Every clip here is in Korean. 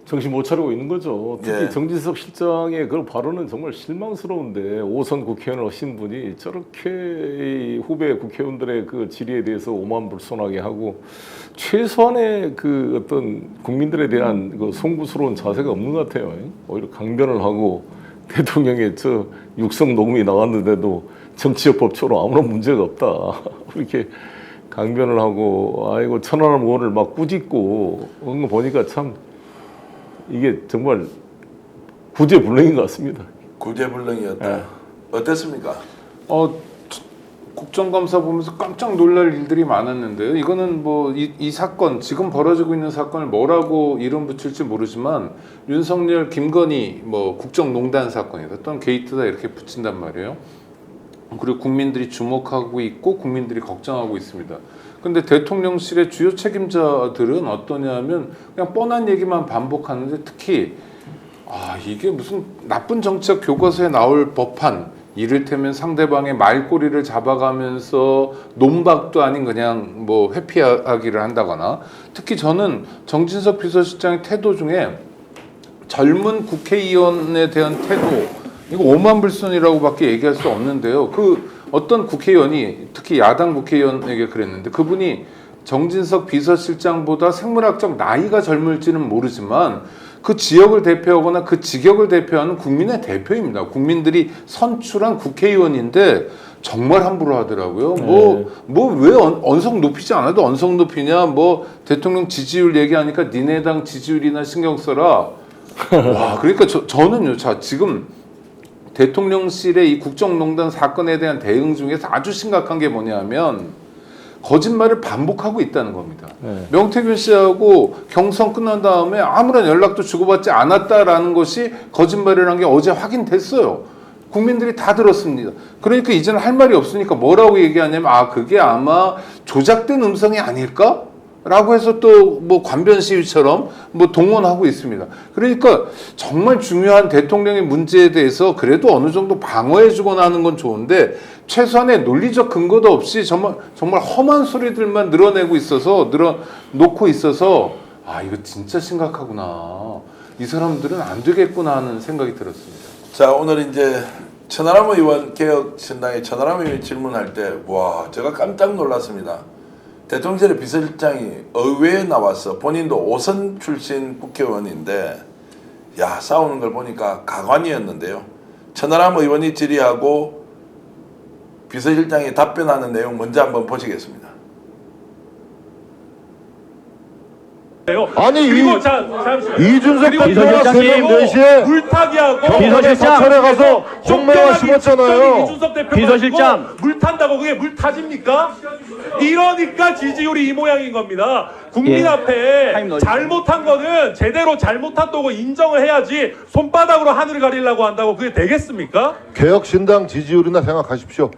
정신 못 차리고 있는 거죠. 특히 예. 정진석 실장의 그 발언은 정말 실망스러운데 5선 국회의원을 하신 분이 저렇게 이 후배 국회의원들의 그 질의에 대해서 오만불손하게 하고 최소한의 그 어떤 국민들에 대한 그 송구스러운 자세가 없는 것 같아요. 오히려 강변을 하고 대통령의 저 육성 녹음이 나왔는데도 정치적 법초로 아무런 문제가 없다. 이렇게 강변을 하고 아이고 천안함 의원을 막 꾸짖고 그런 거 보니까 참 이게 정말 구제불능인 것 같습니다. 구제불능이었다. 네. 어땠습니까? 국정감사 보면서 깜짝 놀랄 일들이 많았는데요. 이거는 뭐 이 사건, 지금 벌어지고 있는 사건을 뭐라고 이름 붙일지 모르지만 윤석열, 김건희 뭐 국정농단 사건이다 또는 게이트다 이렇게 붙인단 말이에요. 그리고 국민들이 주목하고 있고 국민들이 걱정하고 있습니다. 근데 대통령실의 주요 책임자들은 어떠냐면 그냥 뻔한 얘기만 반복하는데 특히 이게 무슨 나쁜 정책 교과서에 나올 법한 이를테면 상대방의 말꼬리를 잡아가면서 논박도 아닌 그냥 뭐 회피하기를 한다거나 특히 저는 정진석 비서실장의 태도 중에 젊은 국회의원에 대한 태도 이거 오만불손이라고밖에 얘기할 수 없는데요. 그 어떤 국회의원이 특히 야당 국회의원에게 그랬는데 그분이 정진석 비서실장보다 생물학적 나이가 젊을지는 모르지만 그 지역을 대표하거나 그 직역을 대표하는 국민의 대표입니다. 국민들이 선출한 국회의원인데 정말 함부로 하더라고요. 뭐 왜 언성 높이지 않아도 언성 높이냐? 뭐 대통령 지지율 얘기하니까 니네 당 지지율이나 신경 써라. 와, 그러니까 저는요. 자, 지금 대통령실의 이 국정농단 사건에 대한 대응 중에서 아주 심각한 게 뭐냐면 거짓말을 반복하고 있다는 겁니다. 명태균 씨하고 경선 끝난 다음에 아무런 연락도 주고받지 않았다라는 것이 거짓말이라는 게 어제 확인됐어요. 국민들이 다 들었습니다. 그러니까 이제는 할 말이 없으니까 뭐라고 얘기하냐면 그게 아마 조작된 음성이 아닐까? 라고 해서 또 뭐 관변 시위처럼 뭐 동원하고 있습니다. 그러니까 정말 중요한 대통령의 문제에 대해서 그래도 어느 정도 방어해 주거나 하는 건 좋은데 최소한의 논리적 근거도 없이 정말 험한 소리들만 늘어놓고 있어서 이거 진짜 심각하구나. 이 사람들은 안 되겠구나 하는 생각이 들었습니다. 자, 오늘 이제 천하람 의원 개혁신당의 천하람 의원이 질문할 때 와, 제가 깜짝 놀랐습니다. 대통령실의 비서실장이 의회에 나와서 본인도 5선 출신 국회의원인데 싸우는 걸 보니까 가관이었는데요. 천하람 의원이 질의하고 비서실장이 답변하는 내용 먼저 한번 보시겠습니다. 아니 그리고 이준석 대표가 새벽 4시에 물타기하고 비서실장 사찰에 가서 공매화 심었잖아요. 이준석 대표가 비서실장 물 탄다고 그게 물 타집니까? 이러니까 지지율이 이 모양인 겁니다. 국민 앞에 잘못한 거는 제대로 잘못했다고 인정을 해야지 손바닥으로 하늘을 가리려고 한다고 그게 되겠습니까? 개혁신당 지지율이나 생각하십시오.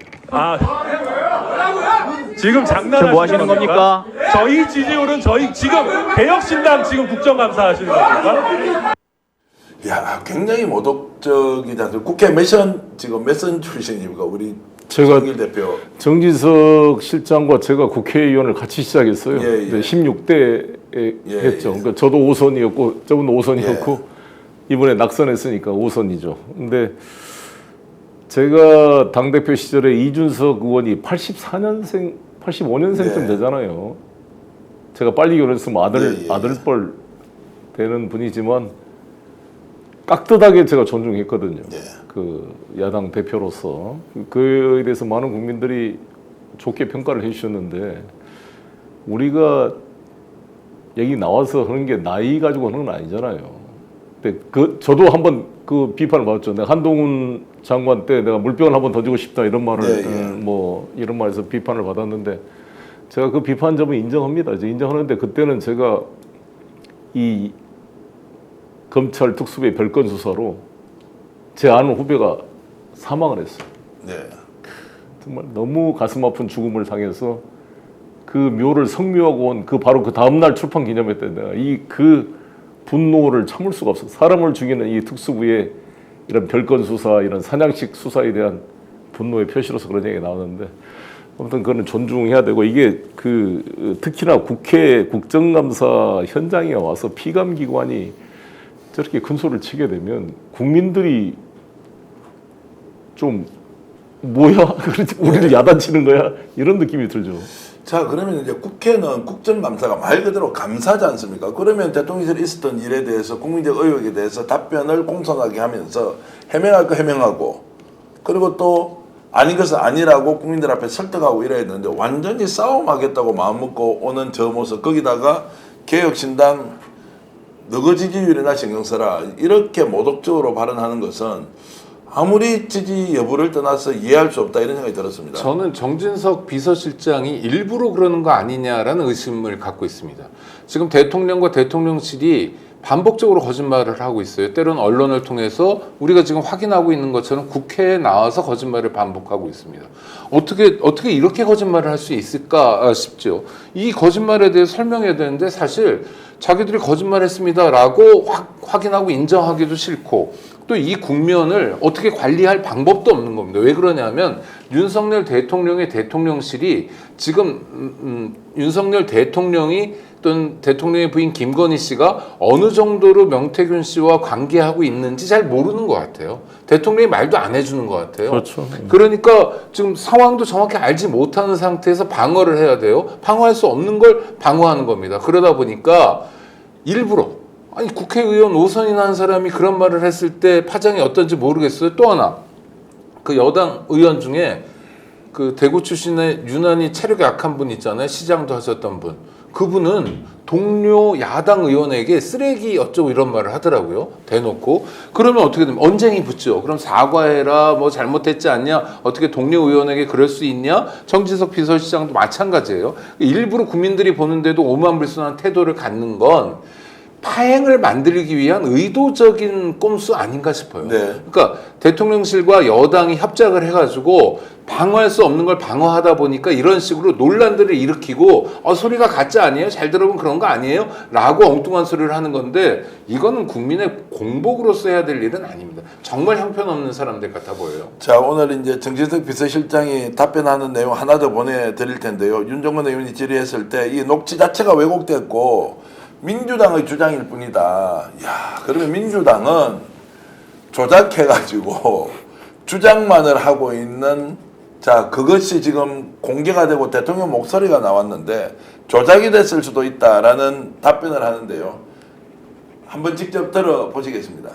지금 장난하시는 뭐 하시는 겁니까? 저희 지지율은 지금 개혁신당 지금 국정감사 하시는 겁니까? 굉장히 모독적이다. 국회 지금 몇 선 출신입니까? 우리 제가 정일 대표. 정진석 실장과 제가 국회의원을 같이 시작했어요. 16대 했죠. 그러니까 저도 5선이었고 저분도 5선이었고 이번에 낙선했으니까 5선이죠. 근데 제가 당대표 시절에 이준석 의원이 85년생쯤 되잖아요. 제가 빨리 결혼했으면 아들뻘 되는 분이지만 깍듯하게 제가 존중했거든요. 그 야당 대표로서. 그에 대해서 많은 국민들이 좋게 평가를 해주셨는데 우리가 여기 나와서 하는 게 나이 가지고 하는 건 아니잖아요. 근데 저도 한번 그 비판을 받았죠. 내가 한동훈 장관 때 내가 물병을 한번 던지고 싶다 이런 말을 이런 말에서 비판을 받았는데 제가 그 비판 점은 인정합니다. 이제 인정하는데 그때는 제가 이 검찰 특수부의 별건 수사로 제 아는 후배가 사망을 했어요. 정말 너무 가슴 아픈 죽음을 당해서 그 묘를 성묘하고 온 바로 그 다음날 출판 기념회 때 내가 그 분노를 참을 수가 없어. 사람을 죽이는 이 특수부의 이런 별건 수사, 이런 사냥식 수사에 대한 분노의 표시로서 그런 얘기가 나오는데 아무튼 그거는 존중해야 되고 이게 특히나 국회 국정감사 현장에 와서 피감기관이 저렇게 큰 소리를 치게 되면 국민들이 좀 뭐야? 우리를 야단치는 거야? 이런 느낌이 들죠. 자, 그러면 이제 국회는 국정감사가 말 그대로 감사지 않습니까? 그러면 대통령실에 있었던 일에 대해서 국민적 의혹에 대해서 답변을 공손하게 하면서 해명할 거 해명하고, 그리고 또 아닌 것은 아니라고 국민들 앞에 설득하고 이래야 되는데, 완전히 싸움하겠다고 마음먹고 오는 저 모습, 거기다가 개혁신당 너거 지지율이나 신경 써라 이렇게 모독적으로 발언하는 것은 아무리 지지 여부를 떠나서 이해할 수 없다, 이런 생각이 들었습니다. 저는 정진석 비서실장이 일부러 그러는 거 아니냐라는 의심을 갖고 있습니다. 지금 대통령과 대통령실이 반복적으로 거짓말을 하고 있어요. 때로는 언론을 통해서 우리가 지금 확인하고 있는 것처럼 국회에 나와서 거짓말을 반복하고 있습니다. 어떻게 이렇게 거짓말을 할 수 있을까 싶죠. 이 거짓말에 대해 설명해야 되는데 사실 자기들이 거짓말했습니다라고 확인하고 인정하기도 싫고, 또 이 국면을 어떻게 관리할 방법도 없는 겁니다. 왜 그러냐면 윤석열 대통령의 대통령실이 지금 윤석열 대통령이 또는 대통령의 부인 김건희 씨가 어느 정도로 명태균 씨와 관계하고 있는지 잘 모르는 것 같아요. 대통령이 말도 안 해주는 것 같아요. 그렇죠. 그러니까 지금 상황도 정확히 알지 못하는 상태에서 방어를 해야 돼요. 방어할 수 없는 걸 방어하는 겁니다. 그러다 보니까 일부러, 아니 국회의원 5선이나 한 사람이 그런 말을 했을 때 파장이 어떤지 모르겠어요. 또 하나, 그 여당 의원 중에 그 대구 출신의 유난히 체력이 약한 분 있잖아요. 시장도 하셨던 분. 그분은 동료 야당 의원에게 쓰레기 어쩌고 이런 말을 하더라고요. 대놓고. 그러면 어떻게 되면 언쟁이 붙죠. 그럼 사과해라, 뭐 잘못했지 않냐, 어떻게 동료 의원에게 그럴 수 있냐. 정진석 비서실장도 마찬가지예요. 일부러 국민들이 보는데도 오만불순한 태도를 갖는 건 파행을 만들기 위한 의도적인 꼼수 아닌가 싶어요. 네. 그러니까 대통령실과 여당이 협작을 해가지고 방어할 수 없는 걸 방어하다 보니까 이런 식으로 논란들을 일으키고 소리가 가짜 아니에요? 잘 들어보면 그런 거 아니에요? 라고 엉뚱한 소리를 하는 건데, 이거는 국민의 공복으로서 해야 될 일은 아닙니다. 정말 형편없는 사람들 같아 보여요. 자, 오늘 이제 정진석 비서실장이 답변하는 내용 하나 더 보내드릴 텐데요. 윤종건 의원이 질의했을 때 이 녹취 자체가 왜곡됐고 민주당의 주장일 뿐이다. 야, 그러면 민주당은 조작해가지고 주장만을 하고 있는, 자, 그것이 지금 공개가 되고 대통령 목소리가 나왔는데 조작이 됐을 수도 있다라는 답변을 하는데요. 한번 직접 들어보시겠습니다.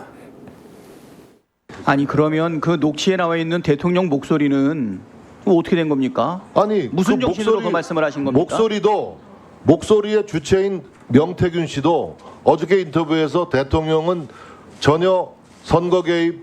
아니 그러면 그 녹취에 나와 있는 대통령 목소리는 어떻게 된 겁니까? 아니 무슨 그 정신으로 그 말씀을 하신 겁니까? 목소리의 주체인 명태균 씨도 어저께 인터뷰에서 대통령은 전혀 선거 개입,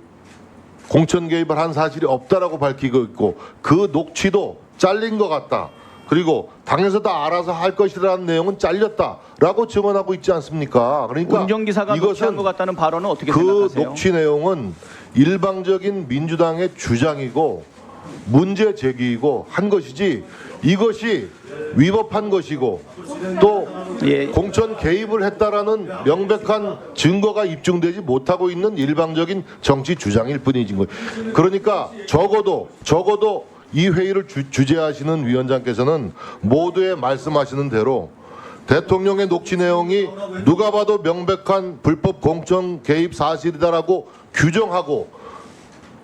공천 개입을 한 사실이 없다라고 밝히고 있고, 그 녹취도 잘린 것 같다. 그리고 당에서 다 알아서 할 것이라는 내용은 잘렸다라고 증언하고 있지 않습니까? 그러니까 운전기사가 녹취한 것 같다는 발언은 어떻게 그 생각하세요? 녹취 내용은 일방적인 민주당의 주장이고 문제 제기이고 한 것이지, 이것이 위법한 것이고 또 예. 공천 개입을 했다라는 명백한 증거가 입증되지 못하고 있는 일방적인 정치 주장일 뿐이지. 그러니까 적어도 이 회의를 주재하시는 위원장께서는 모두의 말씀하시는 대로 대통령의 녹취 내용이 누가 봐도 명백한 불법 공천 개입 사실이다라고 규정하고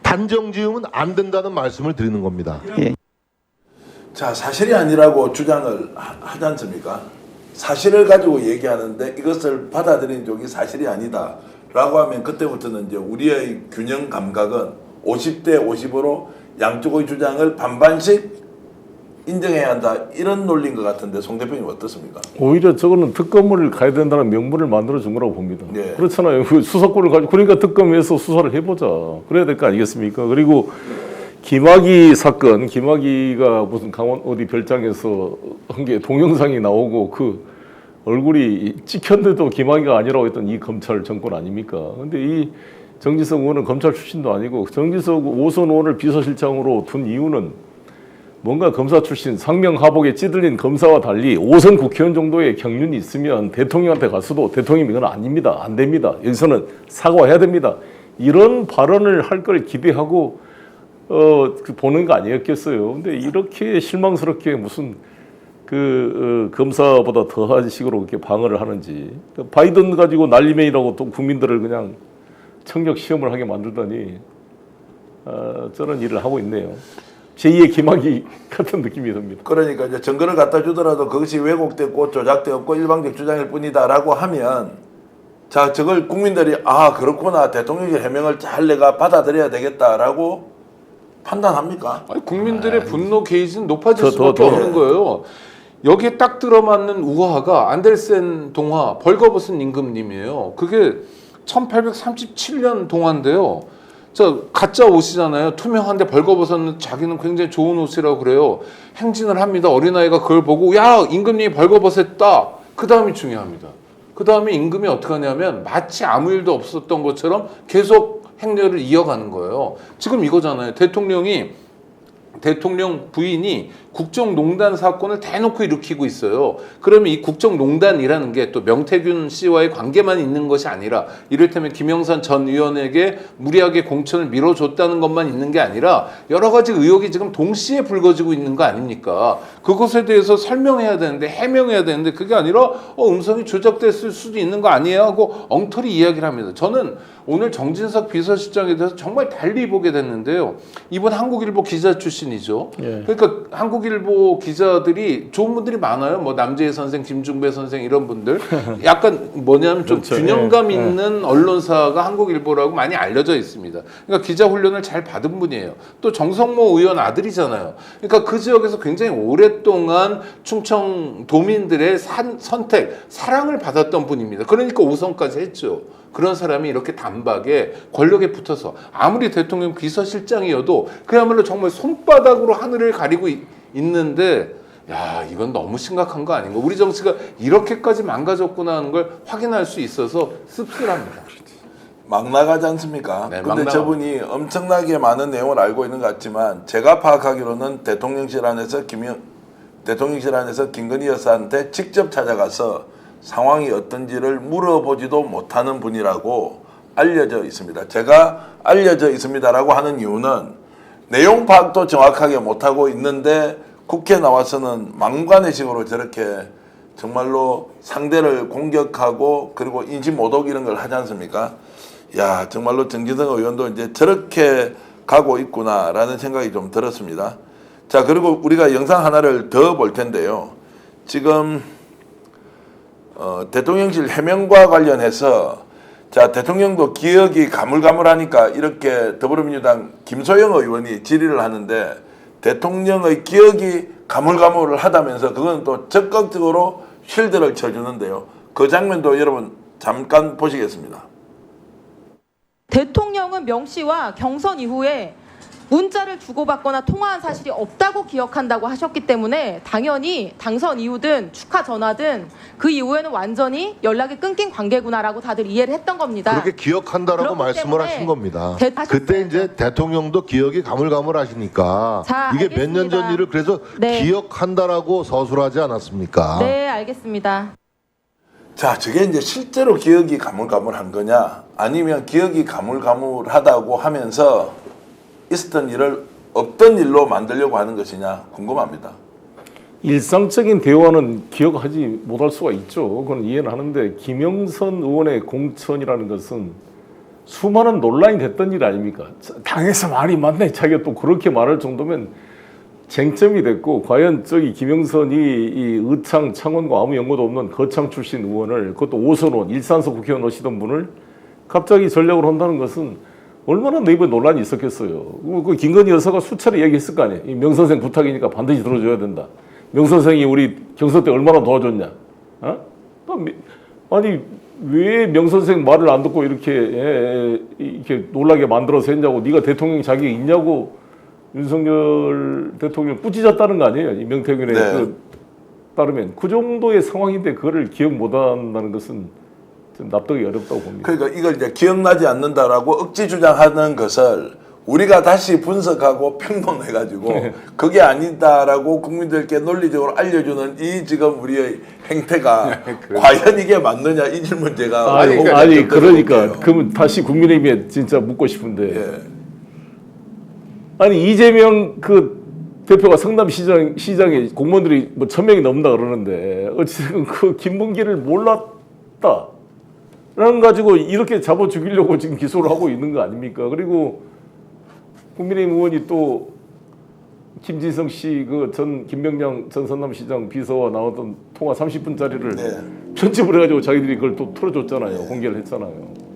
단정 지으면 안 된다는 말씀을 드리는 겁니다. 예. 자, 사실이 아니라고 주장을 하지 않습니까? 사실을 가지고 얘기하는데 이것을 받아들인 쪽이 사실이 아니다 라고 하면 그때부터는 이제 우리의 균형 감각은 50대 50으로 양쪽의 주장을 반반씩 인정해야 한다, 이런 논리인 것 같은데 송 대표님 어떻습니까? 오히려 저거는 특검을 가야 된다는 명분을 만들어 준 거라고 봅니다. 네. 그렇잖아요. 그 수사권을 가지고, 그러니까 특검에서 수사를 해보자. 그래야 될 거 아니겠습니까? 그리고 김학의 사건, 김학의가 무슨 강원 어디 별장에서 한 게 동영상이 나오고 그 얼굴이 찍혔는데도 김학의가 아니라고 했던 이 검찰 정권 아닙니까? 근데 이 정진석 의원은 검찰 출신도 아니고, 정진석 5선 의원을 비서실장으로 둔 이유는 뭔가 검사 출신 상명하복에 찌들린 검사와 달리 5선 국회의원 정도의 경륜이 있으면 대통령한테 갔어도 대통령이 이건 아닙니다, 안 됩니다, 여기서는 사과해야 됩니다, 이런 발언을 할 걸 기대하고 보는 거 아니었겠어요. 근데 이렇게 실망스럽게 무슨 검사보다 더한 식으로 그렇게 방어를 하는지 바이든 가지고 난리맨이라고 또 국민들을 그냥 청력 시험을 하게 만들더니 저런 일을 하고 있네요. 제2의 김학의 같은 느낌이 듭니다. 그러니까 이제 증거를 갖다 주더라도 그것이 왜곡됐고 조작되었고 일방적 주장일 뿐이다라고 하면 자 저걸 국민들이 아 그렇구나 대통령실 해명을 잘 내가 받아들여야 되겠다라고 판단합니까? 아니, 국민들의 분노 게이지는 높아질 더, 수밖에 더. 없는 거예요. 여기에 딱 들어맞는 우화가 안델센 동화 벌거벗은 임금님이에요. 그게 1837년 동화인데요. 자 가짜 옷이잖아요. 투명한데 벌거벗은 자기는 굉장히 좋은 옷이라고 그래요. 행진을 합니다. 어린아이가 그걸 보고 야 임금님이 벌거벗었다. 그 다음이 중요합니다. 그 다음에 임금이 어떻게 하냐면 마치 아무 일도 없었던 것처럼 계속 행렬을 이어가는 거예요. 지금 이거잖아요. 대통령 부인이 국정농단 사건을 대놓고 일으키고 있어요. 그러면 이 국정농단이라는 게 또 명태균 씨와의 관계만 있는 것이 아니라 이를테면 김영삼 전 의원에게 무리하게 공천을 밀어줬다는 것만 있는 게 아니라 여러 가지 의혹이 지금 동시에 불거지고 있는 거 아닙니까? 그것에 대해서 설명해야 되는데 해명해야 되는데 그게 아니라 음성이 조작됐을 수도 있는 거 아니에요? 하고 엉터리 이야기를 합니다. 저는 오늘 정진석 비서실장에 대해서 정말 달리 보게 됐는데요. 이분 한국일보 기자 출신이죠. 예. 그러니까 한국일보 기자들이 좋은 분들이 많아요. 뭐 남재희 선생, 김중배 선생 이런 분들. 약간 뭐냐면 좀 그렇죠. 균형감 예. 있는 언론사가 한국일보라고 많이 알려져 있습니다. 그러니까 기자 훈련을 잘 받은 분이에요. 또 정성모 의원 아들이잖아요. 그러니까 그 지역에서 굉장히 오랫동안 충청 도민들의 선택, 사랑을 받았던 분입니다. 그러니까 5선까지 했죠. 그런 사람이 이렇게 단박에 권력에 붙어서 아무리 대통령 비서실장이어도 그야말로 정말 손바닥으로 하늘을 가리고 있는데 야 이건 너무 심각한 거 아닌가. 우리 정치가 이렇게까지 망가졌구나 하는 걸 확인할 수 있어서 씁쓸합니다. 막 나가지 않습니까? 네, 막 근데 나가. 저분이 엄청나게 많은 내용을 알고 있는 것 같지만 제가 파악하기로는 대통령실 안에서 김건희 여사한테 직접 찾아가서 상황이 어떤지를 물어보지도 못하는 분이라고 알려져 있습니다. 제가 알려져 있습니다라고 하는 이유는 내용 파악도 정확하게 못하고 있는데 국회에 나와서는 막무가내식으로 저렇게 정말로 상대를 공격하고 그리고 인신모독 이런 걸 하지 않습니까? 야 정말로 정진석 의원도 이제 저렇게 가고 있구나라는 생각이 좀 들었습니다. 자 그리고 우리가 영상 하나를 더 볼 텐데요. 지금 대통령실 해명과 관련해서 자 대통령도 기억이 가물가물하니까 이렇게 더불어민주당 김소영 의원이 질의를 하는데 대통령의 기억이 가물가물하다면서 그건 또 적극적으로 쉴드를 쳐주는데요. 그 장면도 여러분 잠깐 보시겠습니다. 대통령은 명 씨와 경선 이후에 문자를 주고받거나 통화한 사실이 없다고 기억한다고 하셨기 때문에 당연히 당선 이후든 축하 전화든 그 이후에는 완전히 연락이 끊긴 관계구나라고 다들 이해를 했던 겁니다. 그렇게 기억한다라고 그렇기 말씀을 때문에 하신 겁니다. 하셨어요. 그때 이제 대통령도 기억이 가물가물하시니까 자, 이게 몇 년 전 알겠습니다. 일을 그래서 네. 기억한다라고 서술하지 않았습니까? 네, 알겠습니다. 자, 저게 이제 실제로 기억이 가물가물한 거냐, 아니면 기억이 가물가물하다고 하면서 있었던 일을 없던 일로 만들려고 하는 것이냐 궁금합니다. 일상적인 대화는 기억하지 못할 수가 있죠. 그건 이해는 하는데 김영선 의원의 공천이라는 것은 수많은 논란이 됐던 일 아닙니까? 당에서 말이 맞네. 자기가 또 그렇게 말할 정도면 쟁점이 됐고, 과연 저기 김영선이 이 의창 창원과 아무 연고도 없는 거창 출신 의원을, 그것도 5선 의원, 일산서 국회의원 오시던 분을 갑자기 전략으로 한다는 것은 얼마나 내부에 논란이 있었겠어요. 그 김건희 여사가 수차례 얘기했을 거 아니에요. 이 명 선생 부탁이니까 반드시 들어줘야 된다. 명 선생이 우리 경선 때 얼마나 도와줬냐. 어? 아니 왜 명 선생 말을 안 듣고 이렇게 놀라게 만들어서 했냐고. 네가 대통령 자격이 있냐고 윤석열 대통령 꾸짖었다는 거 아니에요. 이 명태균에 네. 따르면 그 정도의 상황인데 그거를 기억 못한다는 것은 좀 납득이 어렵다고 봅니다. 그러니까 이걸 이제 기억나지 않는다라고 억지 주장하는 것을 우리가 다시 분석하고 평론해가지고 그게 아니다라고 국민들께 논리적으로 알려주는 이 지금 우리의 행태가 과연 이게 맞느냐, 이 질문 제가 그러니까 그러면 다시 국민의힘에 진짜 묻고 싶은데 예. 아니 이재명 그 대표가 성남시장에 공무원들이 뭐 1000명이 넘는다 그러는데 어쨌든 그 김문기를 몰랐다. 라는 가지고 이렇게 잡아 죽이려고 지금 기소를 하고 있는 거 아닙니까? 그리고 국민의힘 의원이 또 김진성 씨 그 전 김병장 전 성남시장 비서와 나왔던 통화 30분짜리를 네. 편집을 해가지고 자기들이 그걸 또 틀어줬잖아요. 공개를 했잖아요.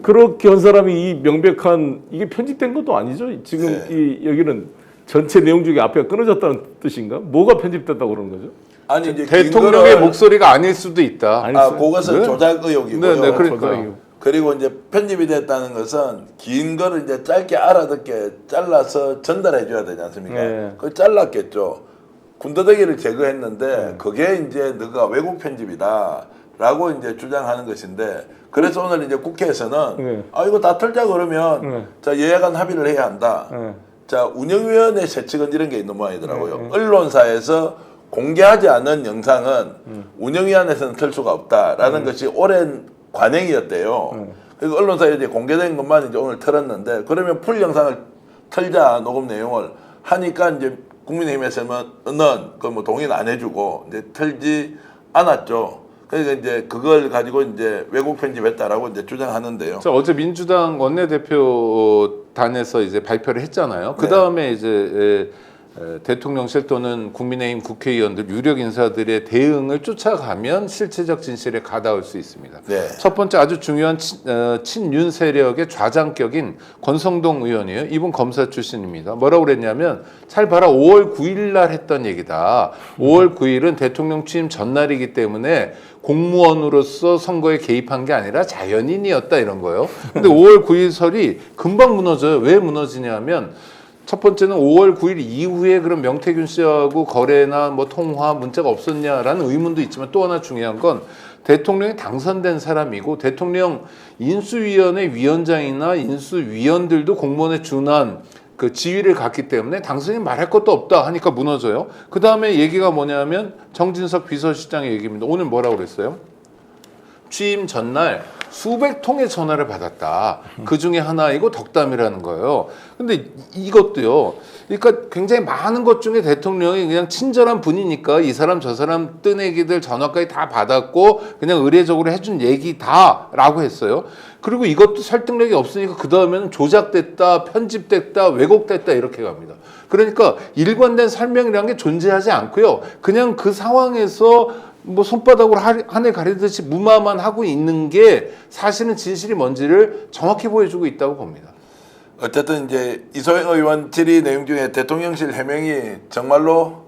그렇게 한 사람이 이 명백한 이게 편집된 것도 아니죠. 지금 네. 이 여기는 전체 내용 중에 앞에가 끊어졌다는 뜻인가? 뭐가 편집됐다고 그러는 거죠? 아니 이제 대통령의 근거를- 목소리가 아닐 수도 있다. 아니, 그것은 네. 조작 의혹이고요. 네, 네, 그러니까요. 그리고 이제 편집이 됐다는 것은 긴 거를 이제 짧게 알아듣게 잘라서 전달해 줘야 되지 않습니까? 네. 그걸 잘랐겠죠. 군더더기를 제거했는데 그게 이제 너가 왜곡 편집이다라고 이제 주장하는 것인데 그래서 오늘 이제 국회에서는 네. 아 이거 다 털자 그러면 네. 자 여야간 합의를 해야 한다. 네. 자 운영위원회 세칙은 이런 게 있는 모양이더라고요. 언론사에서 공개하지 않은 영상은 운영위원회에서는 틀 수가 없다라는 것이 오랜 관행이었대요. 그리고 언론사에 이제 공개된 것만 이제 오늘 틀었는데 그러면 풀 영상을 털자 녹음 내용을 하니까 이제 국민의힘에서는 그 뭐 동의는 안 해주고 이제 털지 않았죠. 그러니까 이제 그걸 가지고 이제 왜곡 편집했다라고 이제 주장하는데요. 자, 어제 민주당 원내대표단에서 이제 발표를 했잖아요. 그 다음에 이제 대통령실 또는 국민의힘 국회의원들 유력 인사들의 대응을 쫓아가면 실체적 진실에 가닿을 수 있습니다. 네. 첫 번째 아주 중요한 친윤 세력의 좌장격인 권성동 의원이에요. 이분 검사 출신입니다. 뭐라고 그랬냐면 잘 봐라 5월 9일 날 했던 얘기다. 5월 9일은 대통령 취임 전날이기 때문에 공무원으로서 선거에 개입한 게 아니라 자연인이었다 이런 거예요. 근데 5월 9일 설이 금방 무너져요. 왜 무너지냐면 첫 번째는 5월 9일 이후에 그럼 명태균 씨하고 거래나 뭐 통화 문자가 없었냐라는 의문도 있지만 또 하나 중요한 건 대통령이 당선된 사람이고 대통령 인수위원회 위원장이나 인수위원들도 공무원에 준한 그 지위를 갖기 때문에 당선이 말할 것도 없다 하니까 무너져요. 그 다음에 얘기가 뭐냐면 정진석 비서실장의 얘기입니다. 오늘 뭐라고 그랬어요? 취임 전날 수백 통의 전화를 받았다. 그 중에 하나이고 덕담이라는 거예요. 근데 이것도요. 그러니까 굉장히 많은 것 중에 대통령이 그냥 친절한 분이니까 이 사람 저 사람 뜬 얘기들 전화까지 다 받았고 그냥 의례적으로 해준 얘기다라고 했어요. 그리고 이것도 설득력이 없으니까 그 다음에는 조작됐다, 편집됐다, 왜곡됐다 이렇게 갑니다. 그러니까 일관된 설명이라는 게 존재하지 않고요. 그냥 그 상황에서 뭐 손바닥으로 하늘 가리듯이 무마만 하고 있는 게 사실은 진실이 뭔지를 정확히 보여주고 있다고 봅니다. 어쨌든 이제 이소영 의원 질의 내용 중에 대통령실 해명이 정말로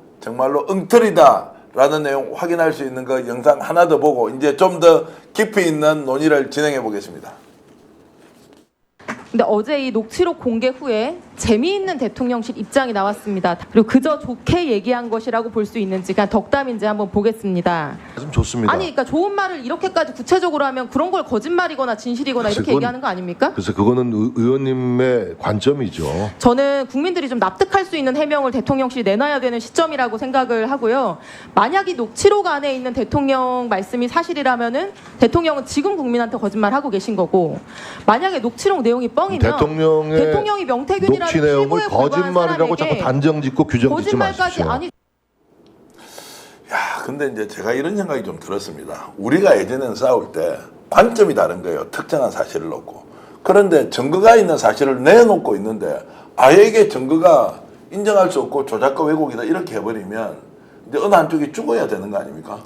엉터리다라는 내용 확인할 수 있는 거 영상 하나 더 보고 이제 좀 더 깊이 있는 논의를 진행해 보겠습니다. 근데 어제 이 녹취록 공개 후에 재미있는 대통령실 입장이 나왔습니다. 그리고 그저 좋게 얘기한 것이라고 볼 수 있는지 그냥 덕담인지 한번 보겠습니다. 좀 좋습니다. 아니 그러니까 좋은 말을 이렇게까지 구체적으로 하면 그런 걸 거짓말이거나 진실이거나 이렇게 그건- 얘기하는 거 아닙니까? 그래서 그거는 의원님의 관점이죠. 저는 국민들이 좀 납득할 수 있는 해명을 대통령실이 내놔야 되는 시점이라고 생각을 하고요. 만약 이 녹취록 안에 있는 대통령 말씀이 사실이라면은 대통령은 지금 국민한테 거짓말하고 계신 거고 만약에 녹취록 내용이 뻥이면 대통령이 명태균이라는 녹취 내용을 피고에 불과한 거짓말이라고 자꾸 사람에게 단정짓고 규정 짓지 거짓말까지 마십시오. 아니 야, 근데 이제 제가 이런 생각이 좀 들었습니다. 우리가 예전에는 싸울 때 관점이 다른 거예요. 특정한 사실을 놓고. 그런데 증거가 있는 사실을 내놓고 있는데 아예 이게 증거가 인정할 수 없고 조작과 왜곡이다 이렇게 해버리면 이제 어느 한쪽이 죽어야 되는 거 아닙니까?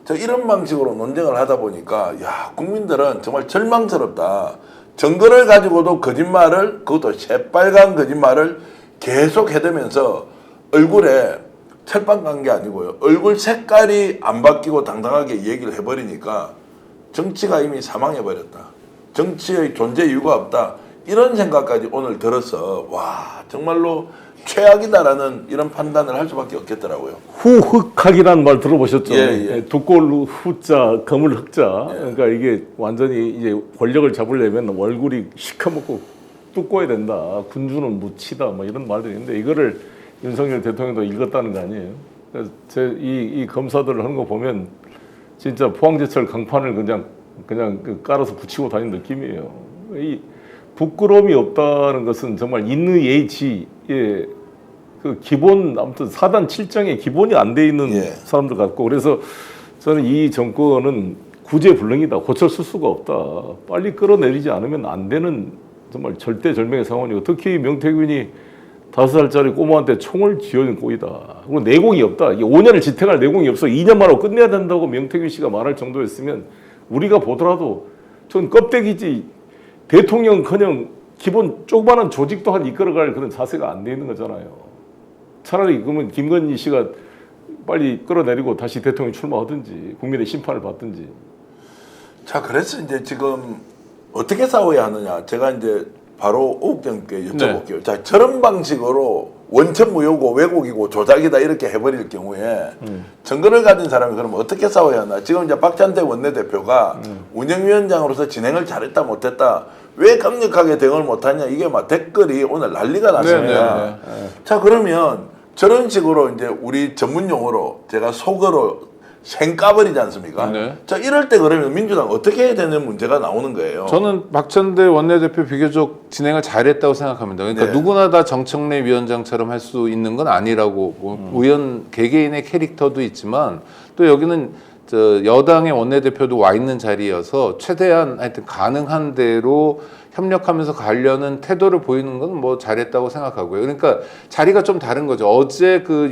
자, 이런 방식으로 논쟁을 하다 보니까 야, 국민들은 정말 절망스럽다. 증거를 가지고도 거짓말을 그것도 새빨간 거짓말을 계속 해대면서 얼굴에 철판 간 게 아니고요. 얼굴 색깔이 안 바뀌고 당당하게 얘기를 해버리니까 정치가 이미 사망해버렸다. 정치의 존재 이유가 없다. 이런 생각까지 오늘 들어서 와 정말로 최악이다라는 이런 판단을 할 수밖에 없겠더라고요. 후흑학이라는 말 들어보셨죠? 예. 두꺼울 후자, 거물 흑자. 그러니까 이게 완전히 이제 권력을 잡으려면 얼굴이 시커멓고 두꺼워야 된다. 군주는 무치다. 뭐 이런 말들이 있는데 이거를 윤석열 대통령도 읽었다는 거 아니에요? 그래서 이 검사들을 하는 거 보면 진짜 포항제철 강판을 그냥 깔아서 붙이고 다니는 느낌이에요. 이 부끄러움이 없다는 것은 정말 인의 예지의 그 기본 아무튼 사단 7장의 기본이 안 돼 있는 예. 사람들 같고 그래서 저는 이 정권은 구제불능이다. 고쳐쓸 수가 없다. 빨리 끌어내리지 않으면 안 되는 정말 절대절명의 상황이고 특히 명태균이 5살짜리 꼬마한테 총을 쥐어준 꼴이다. 그리고 내공이 없다. 이게 5년을 지탱할 내공이 없어. 2년만 하고 끝내야 된다고 명태균 씨가 말할 정도였으면 우리가 보더라도 전 껍데기지 대통령커녕 기본 조그마한 조직도 한 이끌어갈 그런 자세가 안 돼 있는 거잖아요. 차라리 그러면 김건희 씨가 빨리 끌어내리고 다시 대통령 출마하든지 국민의 심판을 받든지. 자, 그래서 이제 지금 어떻게 싸워야 하느냐. 제가 이제 바로 오국장께 여쭤볼게요. 자, 저런 방식으로 원천 무효고 왜곡이고 조작이다 이렇게 해버릴 경우에 증거를 가진 사람이 그러면 어떻게 싸워야 하나. 지금 이제 박찬대 원내대표가 운영위원장으로서 진행을 잘했다 못했다. 왜 강력하게 대응을 못하냐. 이게 막 댓글이 오늘 난리가 났습니다. 자, 그러면 저런 식으로 이제 우리 전문 용어로 제가 속어로 생까버리지 않습니까? 네. 자, 이럴 때 그러면 민주당 어떻게 해야 되는 문제가 나오는 거예요? 저는 박찬대 원내대표 비교적 진행을 잘했다고 생각합니다. 그러니까 네. 누구나 다 정청래 위원장처럼 할 수 있는 건 아니라고 의원 개개인의 캐릭터도 있지만 또 여기는 저 여당의 원내대표도 와 있는 자리여서 최대한 하여튼 가능한 대로 협력하면서 가려는 태도를 보이는 건 뭐 잘했다고 생각하고요. 그러니까 자리가 좀 다른 거죠. 어제 그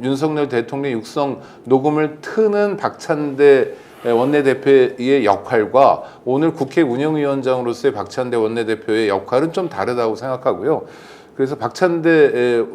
윤석열 대통령 육성 녹음을 트는 박찬대 원내대표의 역할과 오늘 국회 운영위원장으로서의 박찬대 원내대표의 역할은 좀 다르다고 생각하고요. 그래서 박찬대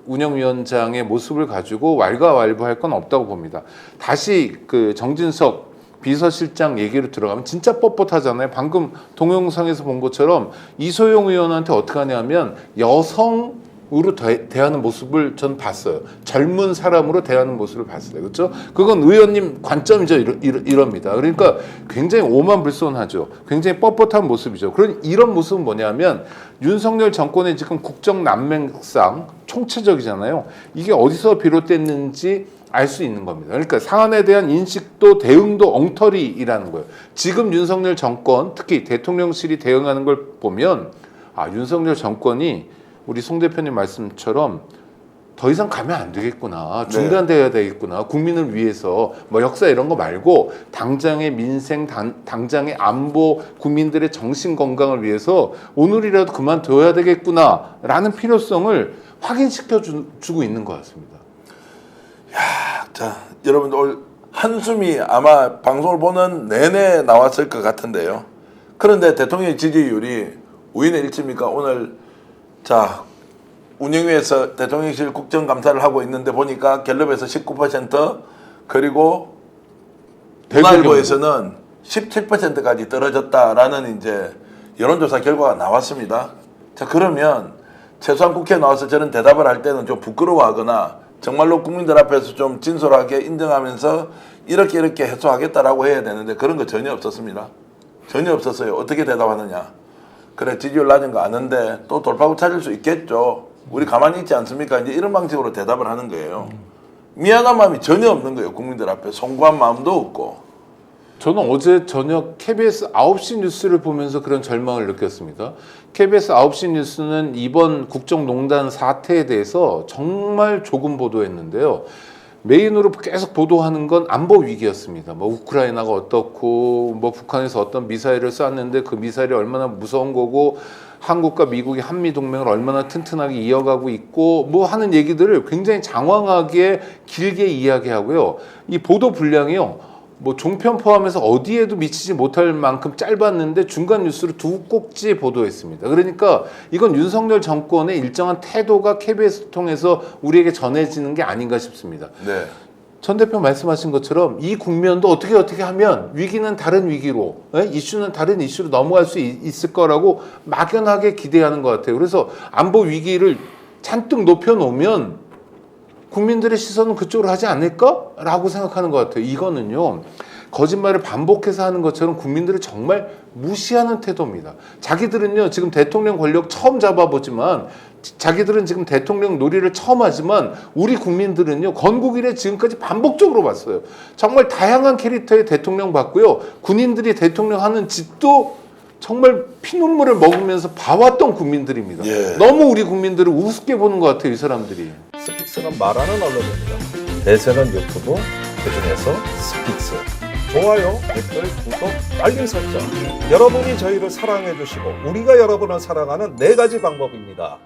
운영위원장의 모습을 가지고 왈가왈부할 건 없다고 봅니다. 다시 그 정진석 비서실장 얘기로 들어가면 진짜 뻣뻣하잖아요. 방금 동영상에서 본 것처럼 이소영 의원한테 어떻게 하냐면 여성으로 대하는 모습을 전 봤어요. 젊은 사람으로 대하는 모습을 봤어요. 그렇죠? 그건 의원님 관점이죠. 이럽니다. 그러니까 굉장히 오만불손하죠. 굉장히 뻣뻣한 모습이죠. 이런 모습은 뭐냐면 윤석열 정권의 지금 국정난맹상 총체적이잖아요. 이게 어디서 비롯됐는지 알 수 있는 겁니다. 그러니까 사안에 대한 인식도 대응도 엉터리라는 거예요. 지금 윤석열 정권, 특히 대통령실이 대응하는 걸 보면 윤석열 정권이 우리 송 대표님 말씀처럼 더 이상 가면 안 되겠구나. 중단돼야 되겠구나. 국민을 위해서 뭐 역사 이런 거 말고 당장의 민생, 당장의 안보, 국민들의 정신 건강을 위해서 오늘이라도 그만둬야 되겠구나라는 필요성을 확인시켜 주고 있는 것 같습니다. 자, 여러분 오늘 한숨이 아마 방송을 보는 내내 나왔을 것 같은데요. 그런데 대통령 지지율이 우인의 일치입니까? 오늘 자 운영위에서 대통령실 국정감사를 하고 있는데 보니까 갤럽에서 19% 그리고 문화일보에서는 17%까지 떨어졌다라는 이제 여론조사 결과가 나왔습니다. 자, 그러면 최소한 국회에 나와서 저런 대답을 할 때는 좀 부끄러워하거나 정말로 국민들 앞에서 좀 진솔하게 인정하면서 이렇게 해소하겠다라고 해야 되는데 그런 거 전혀 없었습니다. 전혀 없었어요. 어떻게 대답하느냐. 그래, 지지율 낮은 거 아는데 또 돌파구 찾을 수 있겠죠. 우리 가만히 있지 않습니까? 이제 이런 방식으로 대답을 하는 거예요. 미안한 마음이 전혀 없는 거예요. 국민들 앞에 송구한 마음도 없고. 저는 어제 저녁 KBS 9시 뉴스를 보면서 그런 절망을 느꼈습니다. KBS 9시 뉴스는 이번 국정농단 사태에 대해서 정말 조금 보도했는데요. 메인으로 계속 보도하는 건 안보 위기였습니다. 뭐 우크라이나가 어떻고 뭐 북한에서 어떤 미사일을 쐈는데 그 미사일이 얼마나 무서운 거고 한국과 미국이 한미 동맹을 얼마나 튼튼하게 이어가고 있고 뭐 하는 얘기들을 굉장히 장황하게 길게 이야기하고요. 이 보도 분량이요. 뭐 종편 포함해서 어디에도 미치지 못할 만큼 짧았는데 중간 뉴스를 두 꼭지 보도했습니다. 그러니까 이건 윤석열 정권의 일정한 태도가 KBS 통해서 우리에게 전해지는 게 아닌가 싶습니다. 네. 전 대표 말씀하신 것처럼 이 국면도 어떻게 하면 위기는 다른 위기로, 이슈는 다른 이슈로 넘어갈 수 있을 거라고 막연하게 기대하는 것 같아요. 그래서 안보 위기를 잔뜩 높여놓으면 국민들의 시선은 그쪽으로 하지 않을까라고 생각하는 것 같아요. 이거는요. 거짓말을 반복해서 하는 것처럼 국민들을 정말 무시하는 태도입니다. 자기들은요. 지금 대통령 권력 처음 잡아보지만 자기들은 지금 대통령 놀이를 처음 하지만 우리 국민들은요. 건국 이래 지금까지 반복적으로 봤어요. 정말 다양한 캐릭터의 대통령 봤고요. 군인들이 대통령 하는 짓도 정말 피눈물을 먹으면서 봐왔던 국민들입니다. 예. 너무 우리 국민들을 우습게 보는 것 같아요, 이 사람들이. 스픽스는 말하는 언론입니다. 대세는 유튜브, 그중에서 스픽스. 좋아요, 댓글, 구독, 알림 설정. 여러분이 저희를 사랑해 주시고 우리가 여러분을 사랑하는 4가지 방법입니다.